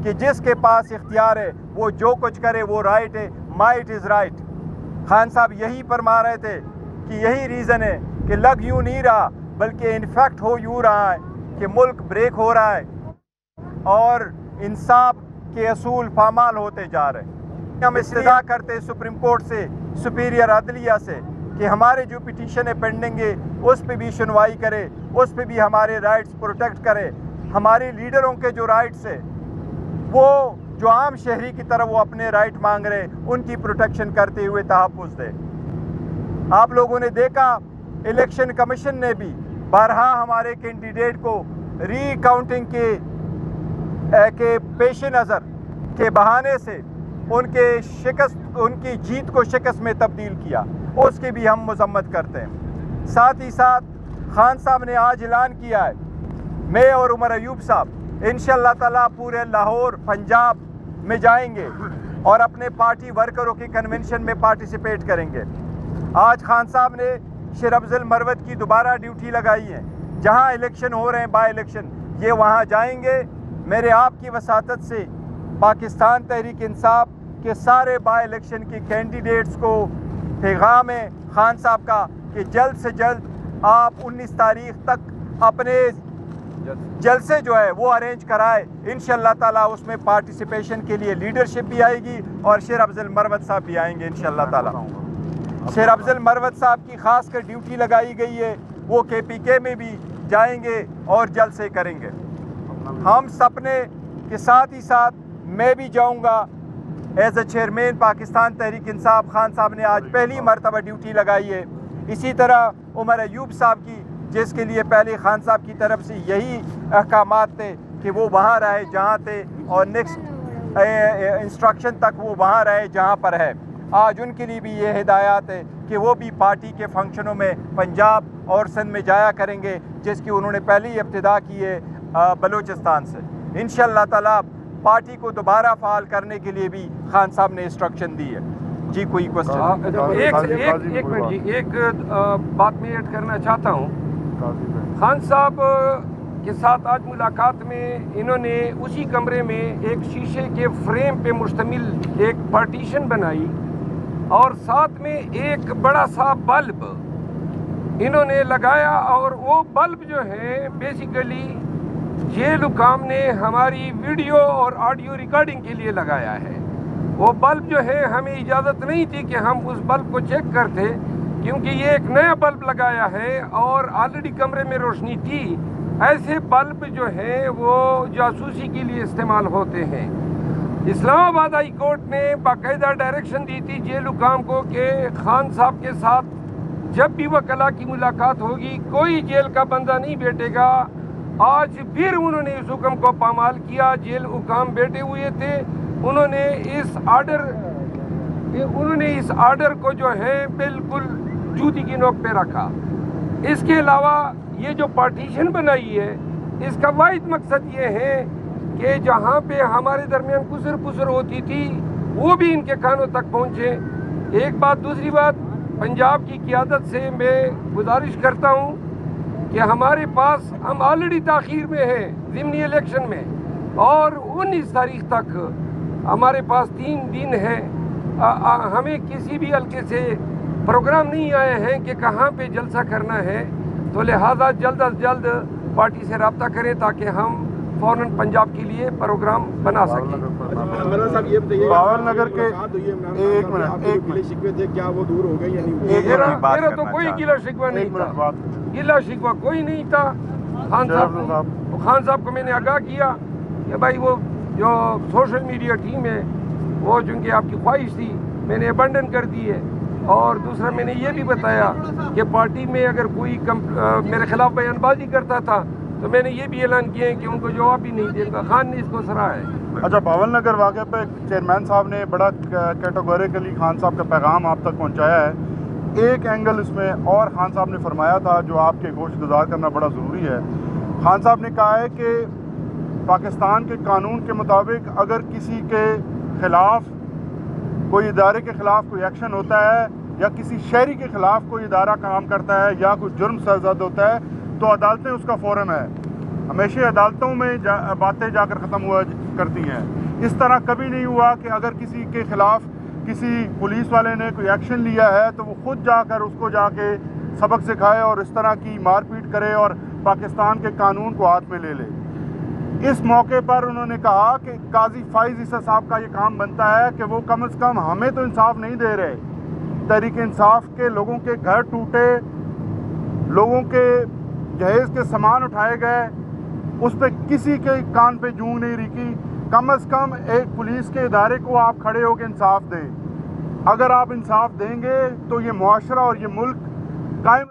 کہ جس کے پاس اختیار ہے وہ جو کچھ کرے وہ رائٹ ہے، مائٹ از رائٹ۔ خان صاحب یہی فرما رہے تھے کہ یہی ریزن ہے کہ لگ یوں نہیں رہا بلکہ انفیکٹ ہو یوں رہا ہے کہ ملک بریک ہو رہا ہے اور انصاف کے اصول پامال ہوتے جا رہے ہیں۔ ہم استدعا کرتے سپریم کورٹ سے، سپیریئر عدلیہ سے، کہ ہمارے جو پٹیشن ہے پینڈنگ ہے اس پہ بھی سنوائی کرے، اس پہ بھی ہمارے رائٹس پروٹیکٹ کرے، ہمارے لیڈروں کے جو رائٹس ہے وہ جو عام شہری کی طرح وہ اپنے رائٹ مانگ رہے ان کی پروٹیکشن کرتے ہوئے تحفظ دے۔ آپ لوگوں نے دیکھا الیکشن کمیشن نے بھی بارہا ہمارے کینڈیڈیٹ کو ری کاؤنٹنگ کے پیش نظر کے بہانے سے ان کی جیت کو شکست میں تبدیل کیا، اس کی بھی ہم مذمت کرتے ہیں۔ ساتھ ہی ساتھ خان صاحب نے آج اعلان کیا ہے، میں اور عمر ایوب صاحب انشاءاللہ تعالیٰ پورے لاہور پنجاب میں جائیں گے اور اپنے پارٹی ورکروں کی کنونشن میں پارٹیسپیٹ کریں گے۔ آج خان صاحب نے شیر افضل مروت کی دوبارہ ڈیوٹی لگائی ہے، جہاں الیکشن ہو رہے ہیں بائی الیکشن، یہ وہاں جائیں گے۔ میرے آپ کی وساطت سے پاکستان تحریک انصاف کے سارے بائی الیکشن کے کینڈیڈیٹس کو پیغام ہے خان صاحب کا کہ جلد سے جلد آپ 19 تاریخ تک اپنے جلسے جو ہے وہ ارینج کرائے، انشاءاللہ تعالیٰ اس میں پارٹیسپیشن کے لیے لیڈرشپ بھی آئے گی اور شیر افضل مروت صاحب بھی آئیں گے انشاءاللہ تعالیٰ۔ شیر افضل مروت صاحب کی خاص کر ڈیوٹی لگائی گئی ہے، وہ کے پی کے میں بھی جائیں گے اور جلسے کریں گے۔ ہم سپنے کے ساتھ ہی ساتھ میں بھی جاؤں گا as a chairman Pakistan Tehreek Insaf. Khan صاحب نے آج پہلی مرتبہ ڈیوٹی لگائی ہے، اسی طرح عمر ایوب صاحب کی، جس کے لیے پہلے خان صاحب کی طرف سے یہی احکامات تھے کہ وہ وہاں رہے جہاں تھے اور نیکسٹ انسٹرکشن تک وہ وہاں رہے جہاں پر ہے۔ آج ان کے لیے بھی یہ ہدایات ہے کہ وہ بھی پارٹی کے فنکشنوں میں پنجاب اور سندھ میں جایا کریں گے، جس کی انہوں نے پہلی ابتدا کی ہے بلوچستان سے۔ انشاءاللہ تعالیٰ پارٹی کو دوبارہ فعال کرنے کے لیے بھی خان صاحب نے انسٹرکشن دی ہے۔ جی کوئی کوسچن؟ ایک منٹ جی، ایک بات میں ایڈ کرنا چاہتا ہوں۔ خان صاحب کے ساتھ آج ملاقات میں انہوں نے اسی کمرے میں ایک شیشے کے فریم پہ مشتمل ایک پارٹیشن بنائی اور ساتھ میں ایک بڑا سا بلب انہوں نے لگایا، اور وہ بلب جو ہے بیسیکلی جیل حکام نے ہماری ویڈیو اور آڈیو ریکارڈنگ کے لیے لگایا ہے۔ وہ بلب جو ہے ہمیں اجازت نہیں تھی کہ ہم اس بلب کو چیک کرتے، کیونکہ یہ ایک نیا بلب لگایا ہے اور آلریڈی کمرے میں روشنی تھی۔ ایسے بلب جو ہیں وہ جاسوسی کے لیے استعمال ہوتے ہیں۔ اسلام آباد ہائی کورٹ نے باقاعدہ ڈائریکشن دی تھی جیل حکام کو کہ خان صاحب کے ساتھ جب بھی وکلاء کی ملاقات ہوگی کوئی جیل کا بندہ نہیں بیٹھے گا۔ آج پھر انہوں نے اس حکم کو پامال کیا، جیل حکام بیٹھے ہوئے تھے، انہوں نے اس آرڈر کو جو ہے بالکل جوتی کی نوک پہ رکھا۔ اس کے علاوہ یہ جو پارٹیشن بنائی ہے اس کا واحد مقصد یہ ہے کہ جہاں پہ ہمارے درمیان کسر پسر ہوتی تھی وہ بھی ان کے کانوں تک پہنچے۔ ایک بات، دوسری بات، پنجاب کی قیادت سے میں گزارش کرتا ہوں کہ ہمارے پاس ہم آلریڈی تاخیر میں ہیں ضمنی الیکشن میں، اور 19 تاریخ تک ہمارے پاس 3 دن ہیں۔ ہمیں کسی بھی حلقے سے پروگرام نہیں آئے ہیں کہ کہاں پہ جلسہ کرنا ہے، تو لہٰذا جلد از جلد پارٹی سے رابطہ کریں تاکہ ہم فوراً پنجاب کے لیے پروگرام بنا سکیں۔ باول نگر کے ایک منٹ کیا وہ دور ہو گئے یا نہیں؟ میرا تو کوئی گلہ شکوہ نہیں تھا، گلہ شکوہ کوئی نہیں تھا۔ خان صاحب کو میں نے آگاہ کیا کہ بھائی وہ جو سوشل میڈیا ٹیم ہے وہ چونکہ آپ کی خواہش تھی میں نے ابنڈن کر دی ہے، اور دوسرا میں نے یہ بھی بتایا کہ پارٹی میں اگر کوئی میرے خلاف بیان بازی کرتا تھا تو میں نے یہ بھی اعلان کیا ہے کہ ان کو جواب بھی نہیں دے گا۔ خان نے اس کو سراہا ہے۔ اچھا، باول نگر واقعہ پہ چیئرمین صاحب نے بڑا کیٹیگوریکلی خان صاحب کا پیغام آپ تک پہنچایا ہے۔ ایک اینگل اس میں اور خان صاحب نے فرمایا تھا جو آپ کے گوش گزار کرنا بڑا ضروری ہے۔ خان صاحب نے کہا ہے کہ پاکستان کے قانون کے مطابق اگر کسی کے خلاف کوئی ادارے کے خلاف کوئی ایکشن ہوتا ہے یا کسی شہری کے خلاف کوئی ادارہ کام کرتا ہے یا کوئی جرم سرزد ہوتا ہے تو عدالتیں اس کا فورم ہے۔ ہمیشہ عدالتوں میں باتیں جا کر ختم ہوا کرتی ہیں. اس طرح کبھی نہیں ہوا کہ اگر کسی کے خلاف کسی پولیس والے نے کوئی ایکشن لیا ہے تو وہ خود جا کر اس کو جا کے سبق سکھائے اور اس طرح کی مار پیٹ کرے اور پاکستان کے قانون کو ہاتھ میں لے لے. اس موقع پر انہوں نے کہا کہ قاضی فائز عیسیٰ صاحب کا یہ کام بنتا ہے کہ وہ کم از کم ہمیں تو انصاف نہیں دے رہے. تحریک انصاف کے لوگوں کے گھر ٹوٹے, لوگوں کے جہیز کے سامان اٹھائے گئے, اس پہ کسی کے کان پہ جوں نہیں رکی. کم از کم ایک پولیس کے ادارے کو آپ کھڑے ہو کے انصاف دیں. اگر آپ انصاف دیں گے تو یہ معاشرہ اور یہ ملک قائم